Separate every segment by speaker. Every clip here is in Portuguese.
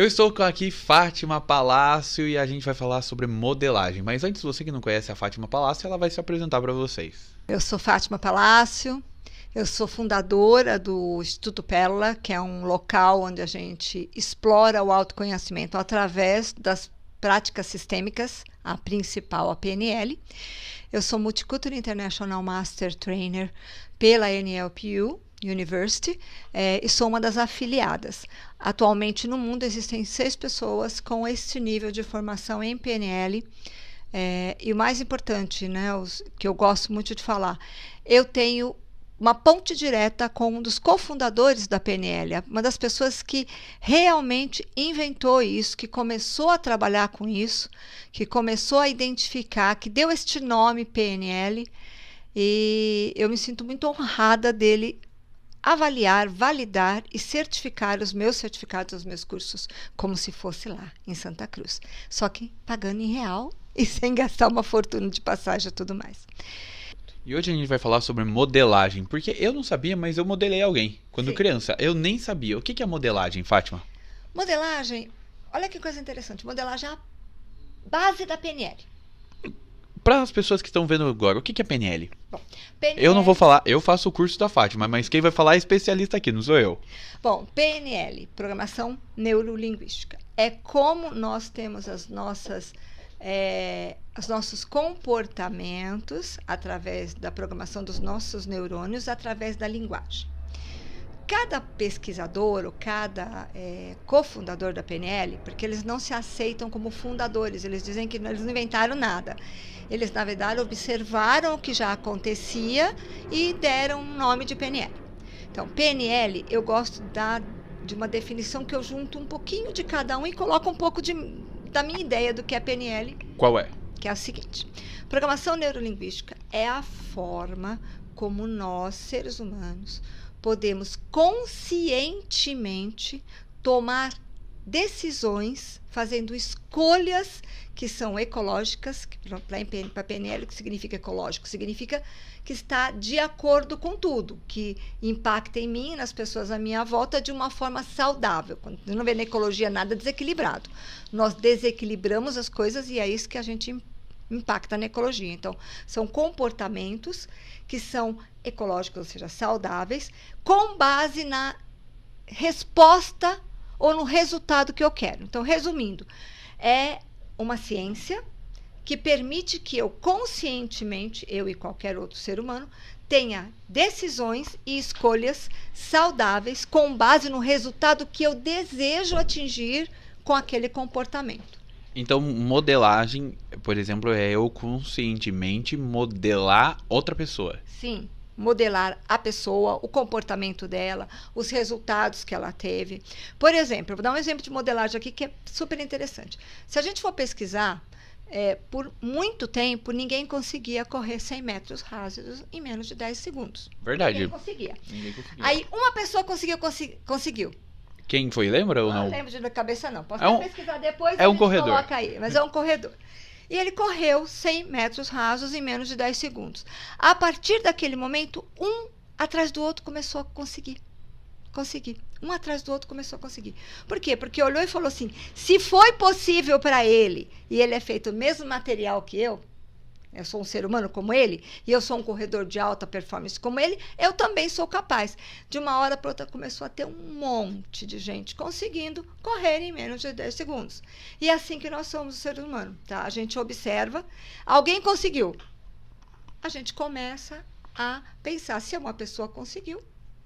Speaker 1: Eu estou com aqui Fátima Palácio e a gente vai falar sobre modelagem. Mas antes, você que não conhece a Fátima Palácio, ela vai se apresentar para vocês.
Speaker 2: Eu sou Fátima Palácio, eu sou fundadora do Instituto Pérola, que é um local onde a gente explora o autoconhecimento através das práticas sistêmicas, a principal, a PNL. Eu sou Multicultural International Master Trainer pela NLPU University e sou uma das afiliadas. Atualmente no mundo existem 6 pessoas com este nível de formação em PNL. E o mais importante, né, que eu gosto muito de falar, eu tenho uma ponte direta com um dos cofundadores da PNL, uma das pessoas que realmente inventou isso, que começou a trabalhar com isso, que começou a identificar, que deu este nome PNL, e eu me sinto muito honrada dele avaliar, validar e certificar os meus certificados, os meus cursos, como se fosse lá em Santa Cruz, só que pagando em real e sem gastar uma fortuna de passagem e tudo mais.
Speaker 1: E hoje a gente vai falar sobre modelagem, porque eu não sabia, mas eu modelei alguém quando criança. Eu nem sabia. O que é modelagem, Fátima?
Speaker 2: Modelagem, olha que coisa interessante. Modelagem é a base da PNL.
Speaker 1: Para as pessoas que estão vendo agora, o que é PNL?
Speaker 2: Bom, PNL?
Speaker 1: Eu não vou falar, eu faço o curso da Fátima, mas quem vai falar é especialista aqui, não sou eu.
Speaker 2: Bom, PNL, Programação Neurolinguística, é como nós temos os nossos comportamentos através da programação dos nossos neurônios, através da linguagem. Cada pesquisador ou cada cofundador da PNL, porque eles não se aceitam como fundadores, eles dizem que eles não inventaram nada. Eles, na verdade, observaram o que já acontecia e deram um nome de PNL. Então, PNL, eu gosto de uma definição que eu junto um pouquinho de cada um e coloco um pouco da minha ideia do que é PNL.
Speaker 1: Qual é?
Speaker 2: Que é a seguinte: programação neurolinguística é a forma como nós, seres humanos, podemos conscientemente tomar decisões, fazendo escolhas que são ecológicas. Para PNL, o que significa ecológico? Significa que está de acordo com tudo, que impacta em mim e nas pessoas à minha volta de uma forma saudável. Quando não vê na ecologia nada desequilibrado. Nós desequilibramos as coisas e é isso que a gente impacta na ecologia. Então, são comportamentos que são ecológicos, ou seja, saudáveis, com base na resposta ou no resultado que eu quero. Então, resumindo, é uma ciência que permite que eu conscientemente, eu e qualquer outro ser humano, tenha decisões e escolhas saudáveis com base no resultado que eu desejo atingir com aquele comportamento.
Speaker 1: Então, modelagem, por exemplo, é eu conscientemente modelar outra pessoa.
Speaker 2: Sim, modelar a pessoa, o comportamento dela, os resultados que ela teve. Por exemplo, eu vou dar um exemplo de modelagem aqui que é super interessante. Se a gente for pesquisar, por muito tempo, ninguém conseguia correr 100 metros rasos em menos de 10 segundos.
Speaker 1: Verdade.
Speaker 2: Ninguém conseguia. Aí, uma pessoa conseguiu.
Speaker 1: Quem foi, lembra ou não?
Speaker 2: Não lembro de cabeça, não. Posso pesquisar depois.
Speaker 1: É um corredor.
Speaker 2: Coloca aí, mas é um corredor. E ele correu 100 metros rasos em menos de 10 segundos. A partir daquele momento, um atrás do outro começou a conseguir. Um atrás do outro começou a conseguir. Por quê? Porque olhou e falou assim: se foi possível para ele, e ele é feito do mesmo material que eu sou um ser humano como ele, e eu sou um corredor de alta performance como ele, eu também sou capaz. De uma hora para outra começou a ter um monte de gente conseguindo correr em menos de 10 segundos. E é assim que nós somos os seres humanos, tá? A gente observa, alguém conseguiu. A gente começa a pensar, se uma pessoa conseguiu,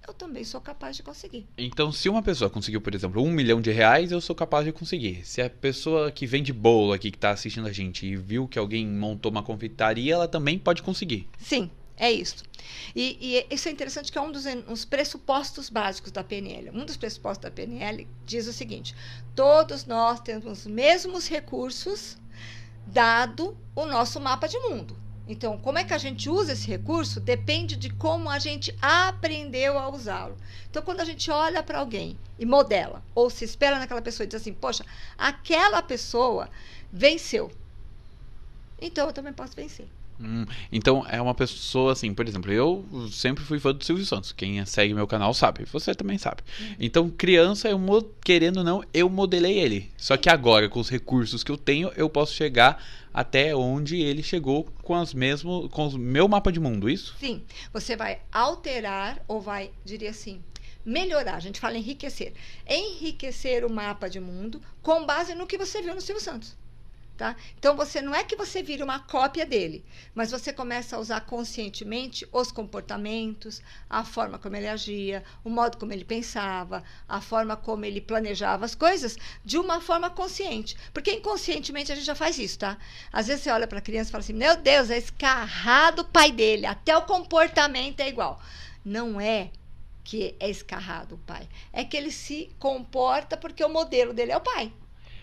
Speaker 2: eu também sou capaz de conseguir.
Speaker 1: Então, se uma pessoa conseguiu, por exemplo, R$1 milhão, eu sou capaz de conseguir. Se a pessoa que vende bolo aqui, que está assistindo a gente, e viu que alguém montou uma confeitaria, ela também pode conseguir.
Speaker 2: Sim, é isso. E isso é interessante, que é um dos pressupostos básicos da PNL. Um dos pressupostos da PNL diz o seguinte: todos nós temos os mesmos recursos, dado o nosso mapa de mundo. Então, como é que a gente usa esse recurso depende de como a gente aprendeu a usá-lo. Então, quando a gente olha para alguém e modela, ou se espera naquela pessoa e diz assim: poxa, aquela pessoa venceu, então eu também posso vencer.
Speaker 1: Então é uma pessoa assim, por exemplo, eu sempre fui fã do Silvio Santos. Quem segue meu canal sabe, você também sabe. Então, criança, querendo ou não, eu modelei ele. Só que agora, com os recursos que eu tenho, eu posso chegar até onde ele chegou com com o meu mapa de mundo, isso?
Speaker 2: Sim, você vai alterar ou vai, diria assim, melhorar. A gente fala enriquecer. Enriquecer o mapa de mundo com base no que você viu no Silvio Santos. Tá? Então, não é que você vira uma cópia dele, mas você começa a usar conscientemente os comportamentos, a forma como ele agia, o modo como ele pensava, a forma como ele planejava as coisas, de uma forma consciente. Porque inconscientemente a gente já faz isso, tá? Às vezes você olha para a criança e fala assim, meu Deus, é escarrado o pai dele, até o comportamento é igual. Não é que é escarrado o pai, é que ele se comporta porque o modelo dele é o pai.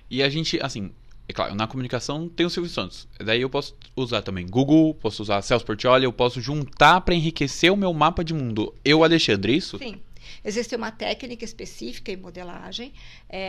Speaker 1: E a gente, assim... É claro, na comunicação tem o Silvio Santos. Daí eu posso usar também Google, posso usar Celso Portiolli, eu posso juntar para enriquecer o meu mapa de mundo. Eu, Alexandre, isso?
Speaker 2: Sim. Existe uma técnica específica em modelagem.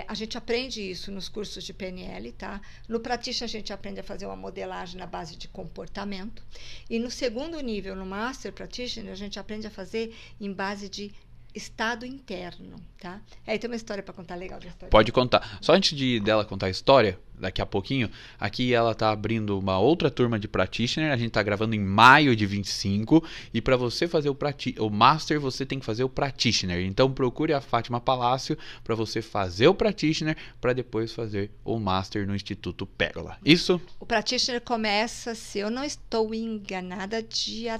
Speaker 2: A gente aprende isso nos cursos de PNL, tá? No Practitioner, a gente aprende a fazer uma modelagem na base de comportamento. E no segundo nível, no Master Practitioner, a gente aprende a fazer em base de estado interno, tá? Aí tem uma história para contar legal da história.
Speaker 1: Pode contar. Só antes dela contar a história, daqui a pouquinho, aqui ela tá abrindo uma outra turma de Practitioner, a gente tá gravando em maio de 25, e para você fazer o Master, você tem que fazer o Practitioner. Então procure a Fátima Palácio para você fazer o Practitioner, para depois fazer o Master no Instituto Pérola. Isso?
Speaker 2: O Practitioner começa, se eu não estou enganada, dia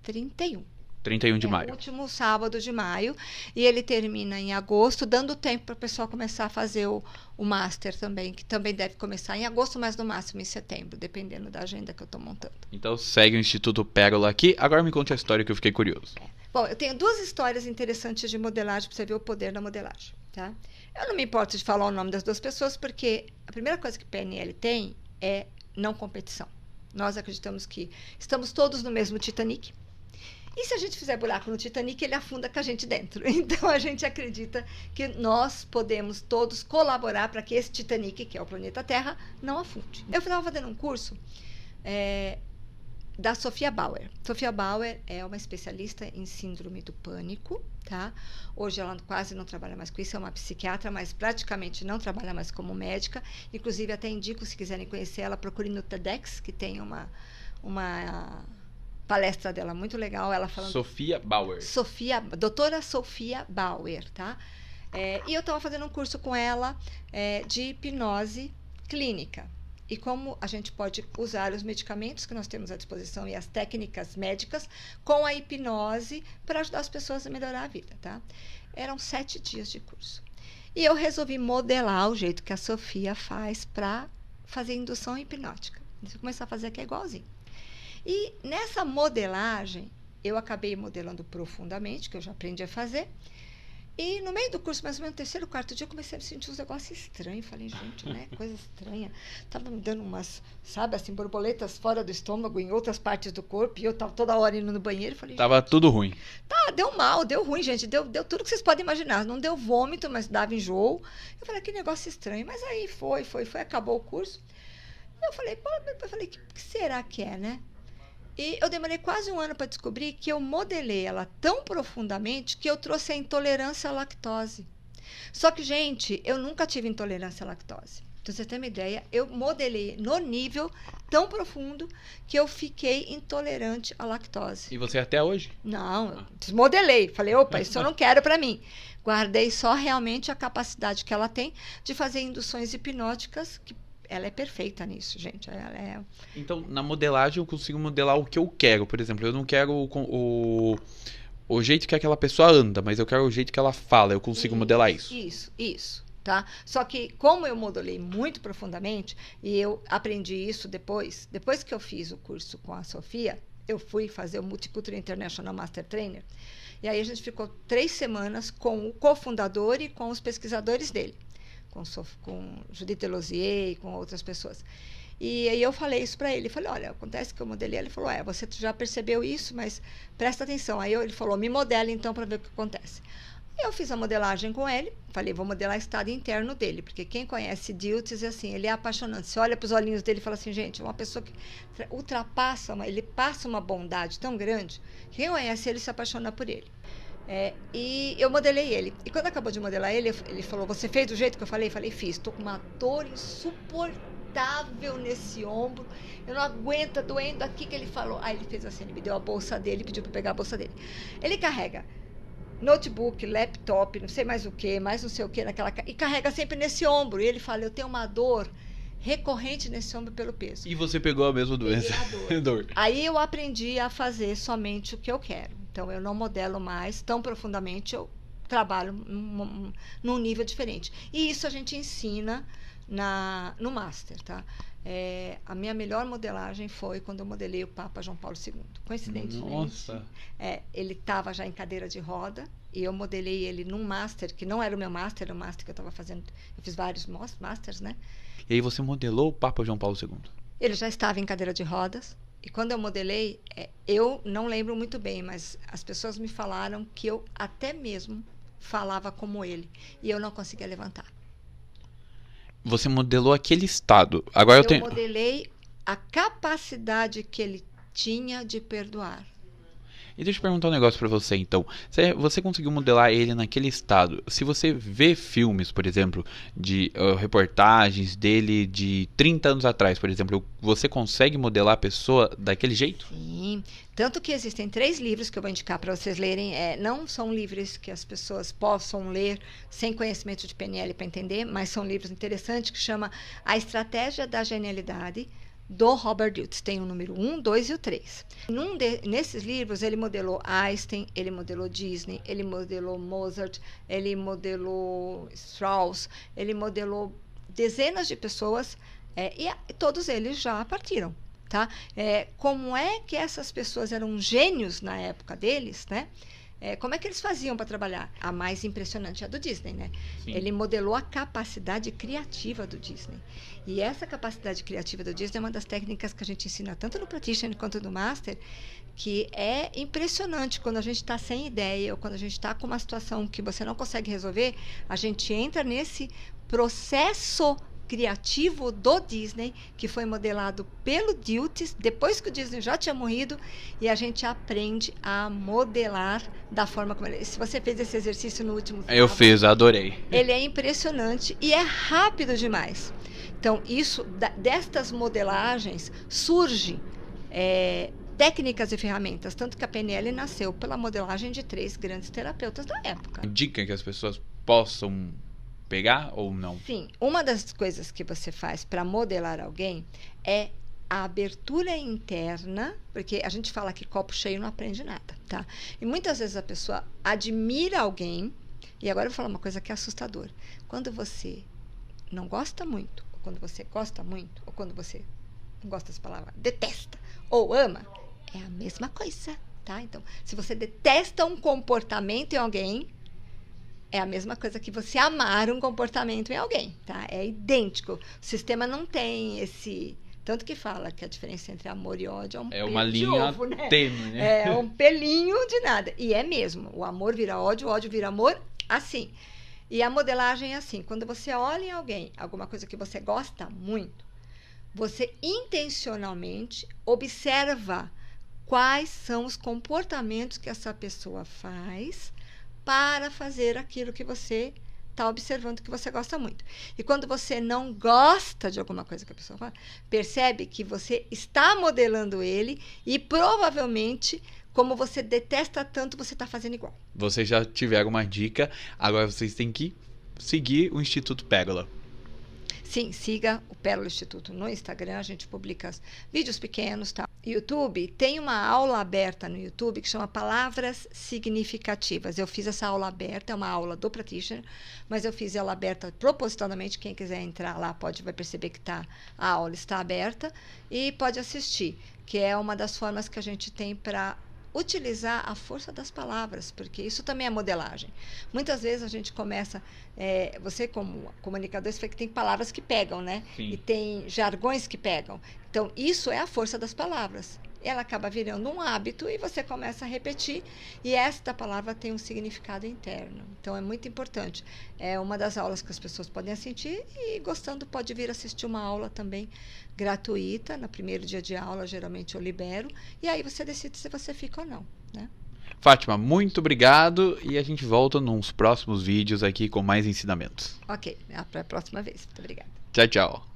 Speaker 2: 31.
Speaker 1: 31 de maio.
Speaker 2: O último sábado de maio. E ele termina em agosto, dando tempo para o pessoal começar a fazer o Master também, que também deve começar em agosto, mas no máximo em setembro, dependendo da agenda que eu estou montando.
Speaker 1: Então segue o Instituto Pérola aqui. Agora me conte a história que eu fiquei curioso.
Speaker 2: Bom, eu tenho duas histórias interessantes de modelagem, para você ver o poder da modelagem. Tá? Eu não me importo de falar o nome das duas pessoas, porque a primeira coisa que PNL tem é não competição. Nós acreditamos que estamos todos no mesmo Titanic. E se a gente fizer buraco no Titanic, ele afunda com a gente dentro. Então, a gente acredita que nós podemos todos colaborar para que esse Titanic, que é o planeta Terra, não afunde. Eu estava fazendo um curso da Sophia Bauer. Sophia Bauer é uma especialista em síndrome do pânico, tá? Hoje ela quase não trabalha mais com isso, é uma psiquiatra, mas praticamente não trabalha mais como médica. Inclusive, até indico, se quiserem conhecer ela, procure no TEDx, que tem uma palestra dela muito legal, ela falando...
Speaker 1: Sophia Bauer.
Speaker 2: Doutora Sophia Bauer, tá? E eu estava fazendo um curso com ela de hipnose clínica. E como a gente pode usar os medicamentos que nós temos à disposição e as técnicas médicas com a hipnose para ajudar as pessoas a melhorar a vida, tá? Eram 7 dias de curso. E eu resolvi modelar o jeito que a Sophia faz para fazer indução hipnótica. Deixa eu começar a fazer aqui igualzinho. E nessa modelagem, eu acabei modelando profundamente, que eu já aprendi a fazer. E no meio do curso, mais ou menos no terceiro, quarto dia, eu comecei a sentir uns negócios estranhos. Falei, gente, né? Coisa estranha. Tava me dando umas, sabe, assim, borboletas fora do estômago, em outras partes do corpo. E eu tava toda hora indo no banheiro. Falei,
Speaker 1: tava tudo ruim.
Speaker 2: Tá, deu mal, deu ruim, gente. Deu tudo que vocês podem imaginar. Não deu vômito, mas dava enjoo. Eu falei, que negócio estranho. Mas aí foi, acabou o curso. Eu falei, que será que é, né? E eu demorei quase um ano para descobrir que eu modelei ela tão profundamente que eu trouxe a intolerância à lactose. Só que, gente, eu nunca tive intolerância à lactose. Então, você tem uma ideia, eu modelei no nível tão profundo que eu fiquei intolerante à lactose.
Speaker 1: E você até hoje?
Speaker 2: Não, eu desmodelei. Falei, opa, isso eu não quero para mim. Guardei só realmente a capacidade que ela tem de fazer induções hipnóticas que ela é perfeita nisso, gente.
Speaker 1: Então, na modelagem, eu consigo modelar o que eu quero. Por exemplo, eu não quero o jeito que aquela pessoa anda, mas eu quero o jeito que ela fala. Eu consigo modelar isso.
Speaker 2: Isso. Tá? Só que, como eu modelei muito profundamente, e eu aprendi isso depois que eu fiz o curso com a Sofia, eu fui fazer o Multicultural International Master Trainer. E aí a gente ficou 3 semanas com o cofundador e com os pesquisadores dele. Com Judith Delosier e com outras pessoas. E aí eu falei isso para ele. Falei, olha, acontece que eu modelei. Ele falou, você já percebeu isso, mas presta atenção. Aí ele falou, me modela então para ver o que acontece. Eu fiz a modelagem com ele, falei, vou modelar o estado interno dele, porque quem conhece Dilts, assim, ele é apaixonante. Você olha para os olhinhos dele e fala assim, gente, uma pessoa que ultrapassa, ele passa uma bondade tão grande, que quem conhece ele se apaixona por ele. E eu modelei ele. E quando acabou de modelar ele, ele falou, você fez do jeito que eu falei? Falei, fiz. Estou com uma dor insuportável nesse ombro, eu não aguento, doendo aqui, que ele falou. Aí ele fez assim, ele me deu a bolsa dele, pediu para pegar a bolsa dele. Ele carrega notebook, laptop, não sei mais o que, mais não sei o que, e carrega sempre nesse ombro. E ele fala, eu tenho uma dor recorrente nesse ombro pelo peso.
Speaker 1: E você pegou a mesma doença.
Speaker 2: Dor. Aí eu aprendi a fazer somente o que eu quero. Então eu não modelo mais tão profundamente, eu trabalho num nível diferente. E isso a gente ensina no Master, tá? A minha melhor modelagem foi quando eu modelei o Papa João Paulo II. Coincidentemente.
Speaker 1: Nossa!
Speaker 2: Ele estava já em cadeira de roda e eu modelei ele num Master, que não era o meu Master, era o Master que eu estava fazendo. Eu fiz vários Masters, né?
Speaker 1: E aí você modelou o Papa João Paulo II?
Speaker 2: Ele já estava em cadeira de rodas. E quando eu modelei, eu não lembro muito bem, mas as pessoas me falaram que eu até mesmo falava como ele. E eu não conseguia levantar.
Speaker 1: Você modelou aquele estado. Agora eu
Speaker 2: modelei a capacidade que ele tinha de perdoar.
Speaker 1: E deixa eu perguntar um negócio pra você, então. Você conseguiu modelar ele naquele estado. Se você vê filmes, por exemplo, de reportagens dele de 30 anos atrás, por exemplo, você consegue modelar a pessoa daquele jeito?
Speaker 2: Sim. Tanto que existem 3 livros que eu vou indicar para vocês lerem. Não são livros que as pessoas possam ler sem conhecimento de PNL para entender, mas são livros interessantes que chama A Estratégia da Genialidade, do Robert Dilts. Tem o número 1, 2 e o 3. Nesses livros, ele modelou Einstein, ele modelou Disney, ele modelou Mozart, ele modelou Strauss, ele modelou dezenas de pessoas e todos eles já partiram. Tá? Como é que essas pessoas eram gênios na época deles, né? Como é que eles faziam para trabalhar? A mais impressionante é a do Disney, né? Sim. Ele modelou a capacidade criativa do Disney. E essa capacidade criativa do Disney é uma das técnicas que a gente ensina tanto no Practitioner quanto no Master, que é impressionante. Quando a gente está sem ideia ou quando a gente está com uma situação que você não consegue resolver, a gente entra nesse processo criativo do Disney, que foi modelado pelo Dilts, depois que o Disney já tinha morrido, e a gente aprende a modelar da forma como ele... Se você fez esse exercício no último sábado,
Speaker 1: eu fiz, adorei.
Speaker 2: Ele é impressionante e é rápido demais. Então, destas modelagens surge técnicas e ferramentas, tanto que a PNL nasceu pela modelagem de 3 grandes terapeutas da época.
Speaker 1: Dica que as pessoas possam pegar ou não?
Speaker 2: Sim, uma das coisas que você faz para modelar alguém é a abertura interna, porque a gente fala que copo cheio não aprende nada, tá? E muitas vezes a pessoa admira alguém, e agora eu vou falar uma coisa que é assustadora. Quando você não gosta muito, ou quando você gosta muito, ou quando você, não gosta dessa palavra, detesta ou ama, é a mesma coisa, tá? Então, se você detesta um comportamento em alguém, é a mesma coisa que você amar um comportamento em alguém, tá? É idêntico. O sistema não tem esse... Tanto que fala que a diferença entre amor e ódio é um pelo
Speaker 1: uma linha
Speaker 2: de ovo, né?
Speaker 1: tênue, né?
Speaker 2: É um pelinho de nada. E é mesmo. O amor vira ódio, o ódio vira amor, assim. E a modelagem é assim. Quando você olha em alguém, alguma coisa que você gosta muito, você intencionalmente observa quais são os comportamentos que essa pessoa faz para fazer aquilo que você está observando que você gosta muito. E quando você não gosta de alguma coisa que a pessoa faz, percebe que você está modelando ele e provavelmente, como você detesta tanto, você está fazendo igual.
Speaker 1: Vocês já tiveram uma dica, agora vocês têm que seguir o Instituto Pérola.
Speaker 2: Sim, siga o Pérola Instituto no Instagram, a gente publica vídeos pequenos, tá? YouTube, tem uma aula aberta no YouTube que chama Palavras Significativas. Eu fiz essa aula aberta, é uma aula do Practitioner, mas eu fiz ela aberta propositalmente. Quem quiser entrar lá vai perceber que a aula está aberta e pode assistir, que é uma das formas que a gente tem para utilizar a força das palavras, porque isso também é modelagem. Muitas vezes a gente começa, você como comunicador, você vê que tem palavras que pegam, né?
Speaker 1: Sim.
Speaker 2: E tem jargões que pegam. Então, isso é a força das palavras. ela acaba virando um hábito e você começa a repetir. E esta palavra tem um significado interno. Então, é muito importante. É uma das aulas que as pessoas podem assistir e, gostando, pode vir assistir uma aula também gratuita. No primeiro dia de aula, geralmente eu libero. E aí você decide se você fica ou não, né?
Speaker 1: Fátima, muito obrigado e a gente volta nos próximos vídeos aqui com mais ensinamentos.
Speaker 2: Ok, até a próxima vez. Muito obrigada.
Speaker 1: Tchau, tchau.